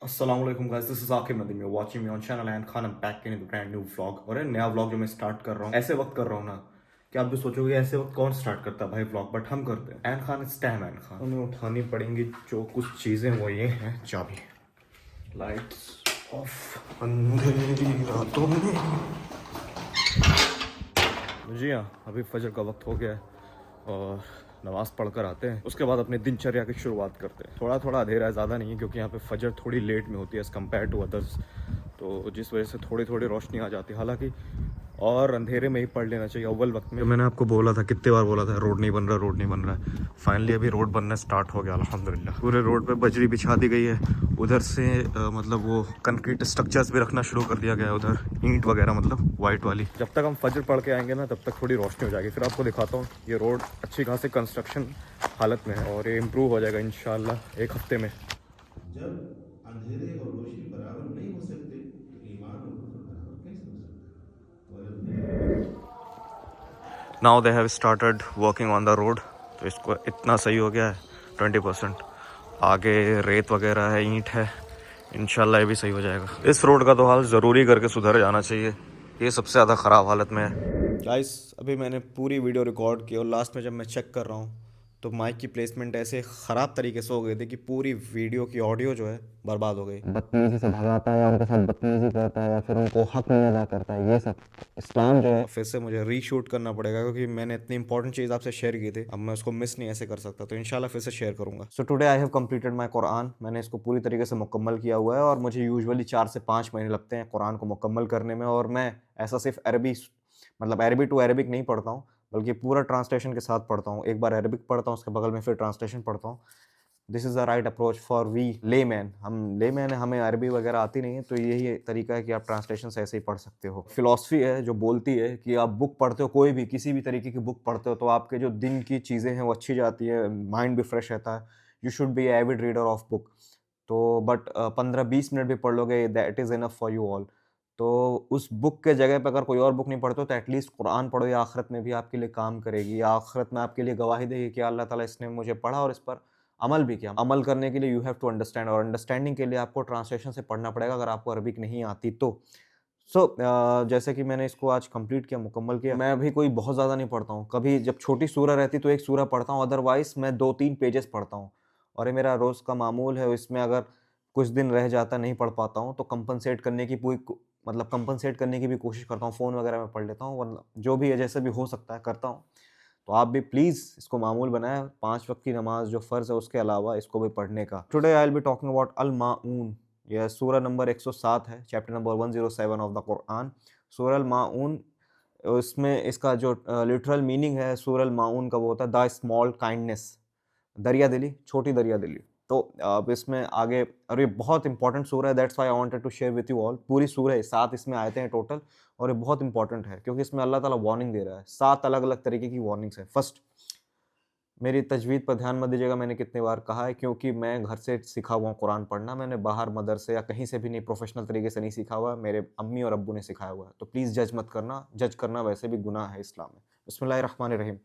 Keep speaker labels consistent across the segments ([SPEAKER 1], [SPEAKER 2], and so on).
[SPEAKER 1] Assalamualaikum guys, this is Akib Nadim. You're watching me on channel and Khan. I'm back in a brand new vlog. और ये नया vlog जो मैं start कर रहा हूँ ऐसे वक्त कर रहा हूँ ना कि आप भी सोचोगे ऐसे वक्त कौन स्टार्ट करता है भाई vlog, बट हम करते हैं। एन खान इट्स टाइम एन खान। हमें उठानी पड़ेंगी जो कुछ चीज़ें, वो ये हैं चाबी, लाइट्स ऑफ, अंधेरी रातों में। जी हाँ, अभी फजर का वक्त हो गया है और नमाज़ पढ़कर आते हैं, उसके बाद अपने दिनचर्या की शुरुआत करते हैं। थोड़ा थोड़ा अंधेरा है, ज़्यादा नहीं है, क्योंकि यहाँ पे फजर थोड़ी लेट में होती है एज़ कम्पेयर टू अदर्स, तो जिस वजह से थोड़ी थोड़ी रोशनी आ जाती है। हालांकि और अंधेरे में ही पढ़ लेना चाहिए अव्वल वक्त में। मैंने आपको बोला था, कितने बार बोला था, रोड नहीं बन रहा, रोड नहीं बन रहा है। फाइनली अभी रोड बनना स्टार्ट हो गया अल्हम्दुलिल्लाह। पूरे रोड पे बजरी बिछा दी गई है। उधर से मतलब वो कंक्रीट स्ट्रक्चर्स भी रखना शुरू कर दिया गया है, उधर ईंट वगैरह, मतलब वाइट वाली। जब तक हम फजर पढ़ के आएंगे ना, तब तक थोड़ी रोशनी हो जाएगी। फिर आपको दिखाता हूँ, ये रोड अच्छी खासी कंस्ट्रक्शन हालत में है और ये इम्प्रूव हो जाएगा इंशाल्लाह एक हफ्ते में।
[SPEAKER 2] जब अंधेरे और रोशनी बराबर नहीं हो सकते तो ईमान और कुफ्र बराबर कैसे हो सकता है।
[SPEAKER 1] Now they have started working on the road, तो इसको इतना सही हो गया है 20%। आगे रेत वगैरह है, ईंट है, इंशाल्लाह ये भी सही हो जाएगा। इस रोड का तो हाल ज़रूरी करके सुधर जाना चाहिए, ये सबसे ज़्यादा ख़राब हालत में है। गाइस अभी मैंने पूरी वीडियो रिकॉर्ड की और लास्ट में जब मैं चेक कर रहा हूँ तो माइक की प्लेसमेंट ऐसे ख़राब तरीके से हो गई थी कि पूरी वीडियो की ऑडियो जो है बर्बाद हो गई।
[SPEAKER 3] बदतमीजी से भगाता है या उनके साथ बदतमीजी करता है या फिर उनको हक नहीं अदा करता है, ये सब इस्लाम जो है।
[SPEAKER 1] और फिर से मुझे रीशूट करना पड़ेगा, क्योंकि मैंने इतनी इंपॉर्टेंट चीज़ आपसे शेयर की थी, अब मैं उसको मिस नहीं ऐसे कर सकता, तो इंशाल्लाह फिर से शेयर करूंगा। So today I have completed my Quran. मैंने इसको पूरी तरीके से मुकम्मल किया हुआ है और मुझे यूजुअली 4 से 5 महीने लगते हैं कुरान को मुकम्मल करने में। और मैं ऐसा सिर्फ अरबी, मतलब अरबी टू अरबिक नहीं पढ़ता हूँ, बल्कि पूरा ट्रांसलेशन के साथ पढ़ता हूँ। एक बार अरबिक पढ़ता हूँ, उसके बगल में फिर ट्रांसलेशन पढ़ता हूँ। This is the right approach for we layman. हम ले मैन है, हमें अरबी वगैरह आती नहीं है, तो यही तरीका है कि आप ट्रांसलेशन से ऐसे ही पढ़ सकते हो। फिलॉसफी है जो बोलती है कि आप बुक पढ़ते हो, कोई भी किसी भी तरीके की बुक पढ़ते हो, तो आपके जो दिन की चीज़ें हैं वो अच्छी जाती है, माइंड भी फ्रेश रहता है। You should be Avid reader of book. तो बट 15-20 मिनट भी पढ़ लोगे, that is enough for you all. तो उस बुक के जगह पे अगर कोई और बुक नहीं पढ़ते हो तो एटलीस्ट कुरान पढ़ो, या आखिरत में भी आपके लिए काम करेगी, या आखिरत में आपके लिए गवाही देगी कि अल्लाह ताला इसने मुझे पढ़ा और इस पर अमल भी किया। अमल करने के लिए यू हैव टू अंडरस्टैंड, और अंडरस्टैंडिंग के लिए आपको ट्रांसलेशन से पढ़ना पड़ेगा अगर आपको अरबिक नहीं आती तो। जैसे कि मैंने इसको आज कंप्लीट किया, मुकम्मल किया। मैं अभी कोई बहुत ज़्यादा नहीं पढ़ता हूँ, कभी जब छोटी सूरह रहती तो एक सूरह पढ़ता हूँ, अदरवाइज़ मैं 2-3 पेजेस पढ़ता हूँ। और ये मेरा रोज़ का मामूल है। इसमें अगर कुछ दिन रह जाता, नहीं पढ़ पाता हूँ, तो कंपनसेट करने की मतलब कंपनसेट करने की भी कोशिश करता हूँ, फ़ोन वगैरह में पढ़ लेता हूँ, वरना जो भी है जैसे भी हो सकता है करता हूँ। तो आप भी प्लीज़ इसको मामूल बनाएँ, 5 वक़्त की नमाज़ जो फ़र्ज़ है उसके अलावा इसको भी पढ़ने का। Today I will be talking about अल माऊन। यह सूरह नंबर 107 है, chapter number 107 of the Quran. सूरह अल माऊन, इसमें इसका जो लिटरल मीनिंग है सूरह अल माऊन का, वो होता है द स्मॉल काइंडनेस, दरिया दिली, छोटी दरिया दिली। तो अब इसमें आगे, और ये बहुत इंपॉर्टेंट सूरह है, that's why I wanted to share with you all. पूरी सूरह है, 7 इसमें आयतें हैं टोटल, और ये बहुत इंपॉर्टेंट है क्योंकि इसमें अल्लाह ताला वार्निंग दे रहा है। 7 अलग-अलग तरीके की वार्निंग्स है। फर्स्ट, मेरी तजवीद पर ध्यान मत दीजिएगा, मैंने कितनी बार कहा है, क्योंकि मैं घर से सीखा हुआ हूँ कुरान पढ़ना। मैंने बाहर मदरसे या कहीं से भी नहीं, प्रोफेशनल तरीके से नहीं सीखा हुआ, मेरे अम्मी और अब्बू ने सिखाया हुआ है। तो प्लीज़ जज मत करना, जज करना वैसे भी गुनाह है इस्लाम में। बिस्मिल्लाहिर्रहमानिर्रहीम।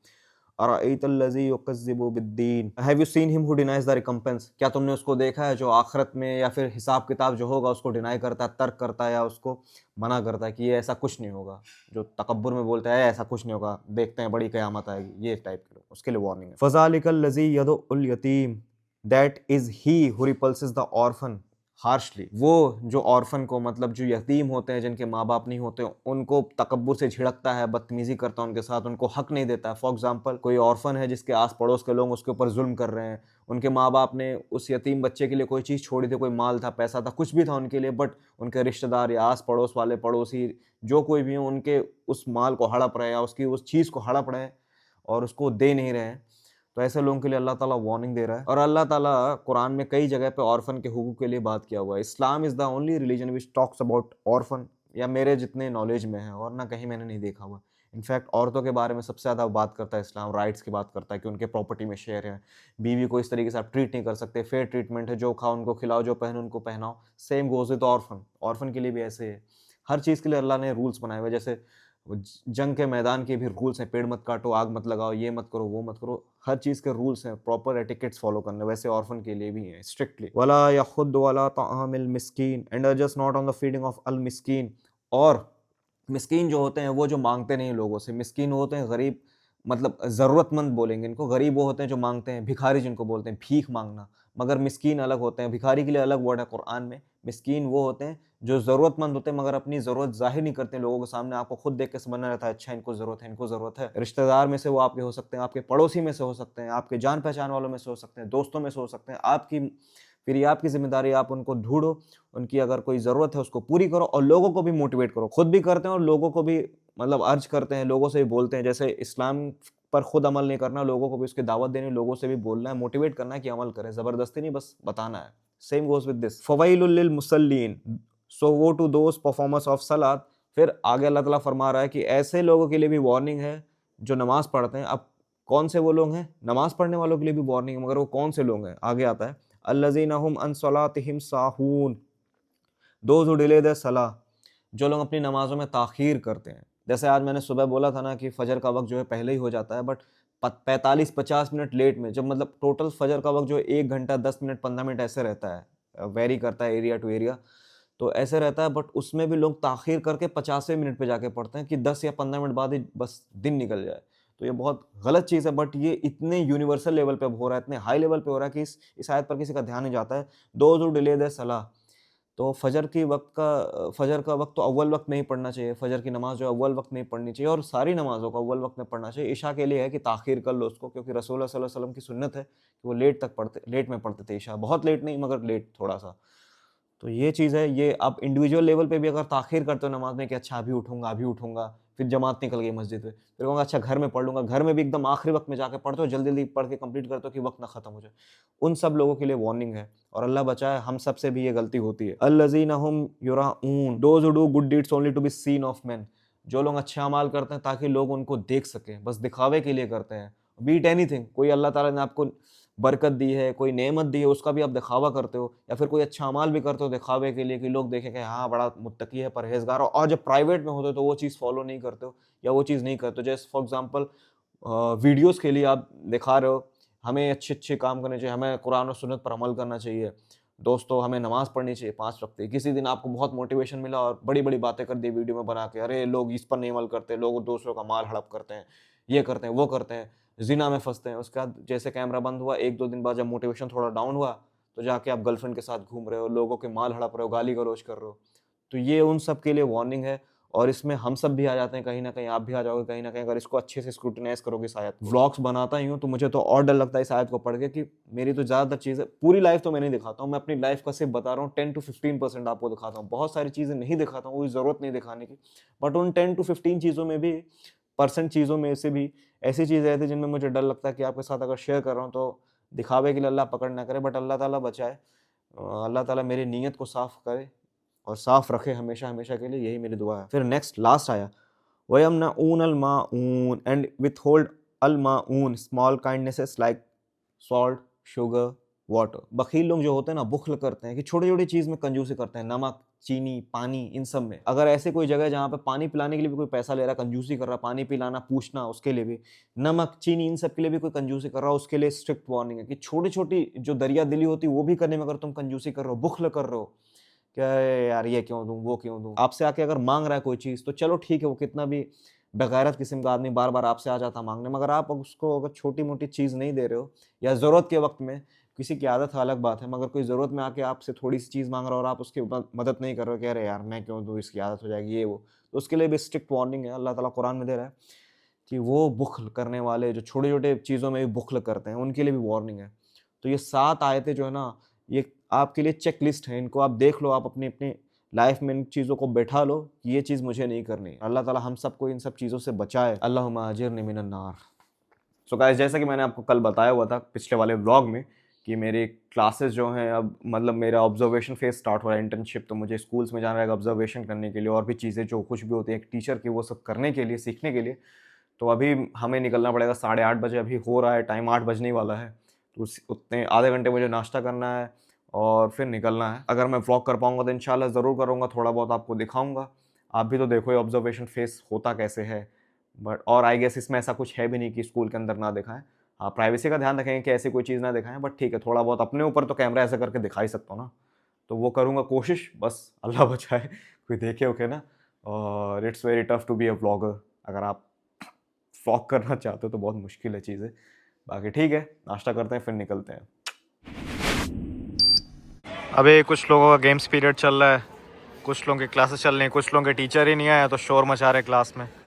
[SPEAKER 1] अरअयतल्लज़ी युकज़्ज़िबु बिद्दीन, have you seen him who denies the recompense? क्या तुमने उसको देखा है जो आखिरत में या फिर हिसाब किताब जो होगा उसको डिनाई करता है, तर्क करता है, या उसको मना करता है कि ये ऐसा कुछ नहीं होगा, जो तकब्बुर में बोलता है ऐसा कुछ नहीं होगा, देखते हैं बड़ी क़यामत आएगी, ये टाइप के लोग, उसके लिए वार्निंग है। फ़ज़ालिकल्लज़ी यदउल यतीम, that is he who repulses the orphan harshly. वो जो ऑर्फन को, मतलब जो यतीम होते हैं, जिनके माँ बाप नहीं होते, उनको तकब्बुर से झिड़कता है, बदतमीजी करता है उनके साथ, उनको हक नहीं देता है। फॉर एग्जाम्पल, कोई ऑर्फन है जिसके आस पड़ोस के लोग उसके ऊपर जुल्म कर रहे हैं, उनके माँ बाप ने उस यतीम बच्चे के लिए कोई चीज़ छोड़ी थी, कोई माल था, पैसा था, कुछ भी था उनके लिए, बट उनके रिश्तेदार या आस पड़ोस वाले, पड़ोसी, जो कोई भी हो, उनके उस माल को हड़प रहे हैं या उसकी उस चीज़ को हड़प रहे हैं और उसको दे नहीं रहे हैं। तो ऐसे लोगों के लिए अल्लाह ताला वार्निंग दे रहा है। और अल्लाह ताला कुरान में कई जगह पे ऑर्फन के हुकूक के लिए बात किया हुआ है। Islam is the only religion which talks about orphan, या मेरे जितने नॉलेज में है, और ना कहीं मैंने नहीं देखा हुआ। इनफैक्ट औरतों के बारे में सबसे ज़्यादा बात करता है इस्लाम, राइट्स की बात करता है कि उनके प्रॉपर्टी में शेयर है। बीवी को इस तरीके से आप ट्रीट नहीं कर सकते, फेयर ट्रीटमेंट है, जो खाओ उनको खिलाओ, जो पहनो उनको पहनाओ। Same goes with orphan, orphan के लिए भी ऐसे है। हर चीज़ के लिए अल्लाह ने रूल्स बनाए हुए हैं। जैसे जंग के मैदान के भी रूल्स हैं, पेड़ मत काटो, आग मत लगाओ, ये मत करो, वो मत करो, हर चीज़ के रूल्स हैं, प्रॉपर एटिकेट्स फॉलो करने, वैसे ऑर्फन के लिए भी हैं स्ट्रिक्टली। वला यखुद वला तामिल मिस्कीन and just not on the feeding of अल मिस्कीन। और मिस्कीन जो होते हैं वो जो मांगते नहीं लोगों से, मिस्कीन होते हैं गरीब, मतलब ज़रूरतमंद बोलेंगे इनको, गरीब वो होते हैं जो मांगते हैं, भिखारी जिनको बोलते हैं, भीख मांगना। मगर मिस्कीन अलग होते हैं, भिखारी के लिए अलग वर्ड है कुरान में। मिस्कीन वो होते हैं जो ज़रूरतमंद होते हैं मगर अपनी ज़रूरत ज़ाहिर नहीं करते लोगों के सामने, आपको खुद देख के समझना रहता है अच्छा इनको ज़रूरत है, इनको ज़रूरत है। रिश्तेदार में से वो आपके हो सकते हैं, आपके पड़ोसी में से हो सकते हैं, आपके जान पहचान वालों में से हो सकते हैं, दोस्तों में से हो सकते हैं, आपकी फिर ये आपकी ज़िम्मेदारी है, आप उनको ढूँढो, उनकी अगर कोई ज़रूरत है उसको पूरी करो और लोगों को भी मोटिवेट करो। खुद भी करते हैं और लोगों को भी मतलब अर्ज करते हैं, लोगों से भी बोलते हैं। जैसे इस्लाम पर खुद अमल नहीं करना, लोगों को भी उसकी दावत देनी, लोगों से भी बोलना है, मोटिवेट करना है कि अमल करें, ज़बरदस्ती नहीं, बस बताना है। सेम गोज़ विद दिस, फ़वैलुल लिल मुसल्लीन, सो वो टू दोज़ परफॉर्मर्स ऑफ सलात। फिर आगे अल्लाह ताला फरमा रहा है कि ऐसे लोगों के लिए भी वार्निंग है जो नमाज़ पढ़ते हैं। अब कौन से वो लोग हैं? नमाज़ पढ़ने वालों के लिए भी वार्निंग है, मगर वो कौन से लोग हैं? आगे आता है, अल्लज़ीना हुम अन सलातिहिम साहून, दोज़ हू डिले देयर सलाह, जो लोग अपनी नमाज़ों में ताख़ीर करते हैं। जैसे आज मैंने सुबह बोला था ना कि फ़जर का वक़्त जो है पहले ही हो जाता है, बट 45-50 मिनट लेट में, जब मतलब टोटल फ़जर का वक़्त जो है 1 घंटा 10 मिनट 15 मिनट ऐसे रहता है, वेरी करता है एरिया टू एरिया, तो ऐसे रहता है, बट उसमें भी लोग ताख़ीर करके 50वें मिनट पे जाके पढ़ते हैं कि 10 या 15 मिनट बाद ही बस दिन निकल जाए। तो ये बहुत गलत चीज़ है, बट ये इतने यूनिवर्सल लेवल पे अब हो रहा है, इतने हाई लेवल पे हो रहा है कि इस आयत पर किसी का ध्यान नहीं जाता है। दोज़ हू डिले देयर सलाह, तो फ़जर का वक़्त तो अव्वल वक़्त में ही पढ़ना चाहिए, फ़जर की नमाज़ जो है अव्वल वक़्त में ही पढ़नी चाहिए और सारी नमाज़ों को अव्वल वक़्त में पढ़ना चाहिए। इशा के लिए है कि ताख़ीर कर लो उसको, क्योंकि रसूलुल्लाह सल्लल्लाहु अलैहि वसल्लम की सुन्नत है कि वो लेट में पढ़ते थे इशा, बहुत लेट नहीं मगर लेट थोड़ा-सा। तो ये चीज़ है, ये आप इंडिविजुअल लेवल पे भी अगर ताख़ीर करते हो नमाज़ में कि अच्छा अभी उठूँगा, फिर जमात निकल गई मस्जिद में, फिर कहूँगा अच्छा घर में पढ़ लूँगा, घर में भी एकदम आखिरी वक़्त में जाके पढ़ते हो, जल्दी-जल्दी पढ़ के कंप्लीट करते हो कि वक़्त ना ख़त्म हो जाए। उन सब लोगों के लिए वार्निंग है और अल्लाह बचाए हम सब से भी ये गलती होती है। अल्लज़ीना हुम युराऊन, those who do good deeds only to be seen of men, जो लोग अच्छे अमाल करते हैं ताकि लोग उनको देख सकें, बस दिखावे के लिए करते हैं। बीट एनीथिंग, कोई अल्लाह ताला ने आपको बरकत दी है, कोई नेमत दी है, उसका भी आप दिखावा करते हो, या फिर कोई अच्छा अमाल भी करते हो दिखावे के लिए कि लोग देखें कि हाँ बड़ा मुत्तकी है, परहेजगार हो, और जब प्राइवेट में होते हो तो वो चीज़ फॉलो नहीं करते हो या वो चीज़ नहीं करते हो। जैसे फॉर एग्जांपल वीडियोस के लिए आप दिखा रहे हो, हमें अच्छे-अच्छे काम करने चाहिए, हमें कुरान और सुन्नत पर अमल करना चाहिए। दोस्तों हमें नमाज़ पढ़नी चाहिए 5 वक़्त की। किसी दिन आपको बहुत मोटिवेशन मिला और बड़ी-बड़ी बातें कर दी वीडियो में बना के, अरे लोग इस पर नहीं अमल करते, लोग दूसरों का माल हड़प करते हैं, ये करते हैं, वो करते हैं, ज़िना में फँसते हैं। उसके बाद जैसे कैमरा बंद हुआ, 1-2 दिन बाद जब मोटिवेशन थोड़ा डाउन हुआ, तो जाके आप गर्लफ्रेंड के साथ घूम रहे हो, लोगों के माल हड़प रहे हो, गाली-गलौज कर रहे हो। तो ये उन सब के लिए वार्निंग है और इसमें हम सब भी आ जाते हैं, कहीं न कहीं आप भी आ जाओगे कहीं न कहीं, अगर इसको अच्छे से स्क्रूटिनाइज़ करोगे इस आयत को। व्लॉग्स बनाता ही हूँ, तो मुझे तो और डर लगता है इस आयत को पढ़ के कि मेरी तो ज़्यादातर चीज़ें, पूरी लाइफ़ तो मैं नहीं दिखाता हूँ, मैं अपनी लाइफ़ का सिर्फ़ बता रहा हूँ, 10 टू 15% आपको दिखाता हूँ। बहुत सारी चीज़ें नहीं दिखाता हूँ, कोई ज़रूरत नहीं दिखाने की। बट उन 10 टू 15 चीज़ों में भी, परसेंट चीज़ों में से भी ऐसी चीज़ें रहती हैं जिनमें मुझे डर लगता है कि आपके साथ अगर शेयर कर रहा हूँ तो दिखावे के लिए अल्लाह पकड़ ना करे, बट अल्लाह ताला बचाए। अल्लाह ताला मेरी नीयत को साफ़ करे और साफ़ रखे हमेशा-हमेशा के लिए, यही मेरी दुआ है। फिर नेक्स्ट लास्ट आया, वयमनऊन अल माऊन एंड विथहोल्ड अल माऊन small kindnesses like salt, sugar, water. बख़ील लोग जो होते हैं ना, बुख़्ल करते हैं कि छोटी-छोटी चीज़ में कंजूसी करते हैं, नमक, चीनी, पानी, इन सब में। अगर ऐसी कोई जगह है जहाँ पे पानी पिलाने के लिए भी कोई पैसा ले रहा है, कंजूसी कर रहा है, पानी पिलाना, पूछना उसके लिए भी, नमक, चीनी, इन सब के लिए भी कोई कंजूसी कर रहा है, उसके लिए स्ट्रिक्ट वार्निंग है कि छोटी-छोटी जो दरिया-दिली होती है वो भी करने में अगर तुम कंजूसी कर रहे हो, बुख़्ल कर रहे हो, कि अरे यार ये क्यों दूँ, वो क्यों दूँ? आपसे आके अगर माँग रहा है कोई चीज़ तो चलो ठीक है, वो कितना भी बेगैरत किस्म का आदमी बार-बार आपसे आ जाता माँगने, मगर आप उसको अगर छोटी-मोटी चीज़ नहीं दे रहे हो या ज़रूरत के वक़्त में, किसी की आदत है अलग बात है, मगर कोई ज़रूरत में आके आपसे थोड़ी-सी चीज़ माँग रहा है और आप उसकी मदद नहीं कर रहे हो कि अरे यार मैं क्यों दूँ, इसकी आदत हो जाएगी, ये वो। तो उसके लिए भी स्ट्रिक्ट वार्निंग है, अल्लाह ताला कुरान में दे रहा है कि वो बुख़्ल करने वाले जो छोटे-छोटे चीज़ों में भी बुख़्ल करते हैं, उनके लिए भी वार्निंग है। तो ये 7 आयतें जो है ना, ये आपके लिए चेक लिस्ट है, इनको आप देख लो, आप अपनी-अपनी लाइफ़ में इन चीज़ों को बैठा लो कि ये चीज़ मुझे नहीं करनी। अल्लाह ताला हम सबको इन सब चीज़ों से बचाए। अल्लाहुम्मा अजिरनी मिनन नार। सो गाइस, जैसा कि मैंने आपको कल बताया हुआ था पिछले वाले व्लॉग में कि मेरी क्लासेस जो हैं, अब मतलब मेरा ऑब्जर्वेशन फेज़ स्टार्ट हो रहा है, इंटर्नशिप, तो मुझे स्कूल्स में जाना रहेगा ऑब्जर्वेशन करने के लिए, और भी चीज़ें जो कुछ भी होती है एक टीचर की, वो सब करने के लिए, सीखने के लिए। तो अभी हमें निकलना पड़ेगा 8:30 बजे, अभी हो रहा है टाइम, 8 बजने ही वाला है। तो उस उतने आधे घंटे मुझे नाश्ता करना है और फिर निकलना है। अगर मैं व्लॉग कर पाऊँगा तो इंशाल्लाह ज़रूर करूँगा, थोड़ा बहुत आपको दिखाऊँगा। आप भी तो देखो ये ऑब्जर्वेशन फेस होता कैसे है। बट और आई गेस इसमें ऐसा कुछ है भी नहीं कि स्कूल के अंदर ना दिखाएं। हाँ, प्राइवेसी का ध्यान रखेंगे कि ऐसी कोई चीज़ ना दिखाएं, बट ठीक है, थोड़ा बहुत अपने ऊपर तो कैमरा ऐसा करके दिखा ही सकता हूँ ना, तो वो करूँगा कोशिश, बस अल्लाह बचाए कोई देखे ओके ना। और it's very tough to be a vlogger. अगर आप व्लॉग करना चाहते हो तो बहुत मुश्किल है चीज़ें। बाकी ठीक है, नाश्ता करते हैं फिर निकलते हैं। अबे कुछ लोगों का गेम्स पीरियड चल रहा है, कुछ लोगों की क्लासेस चल रही हैं, कुछ लोगों के टीचर ही नहीं आए तो शोर मचा रहे क्लास में।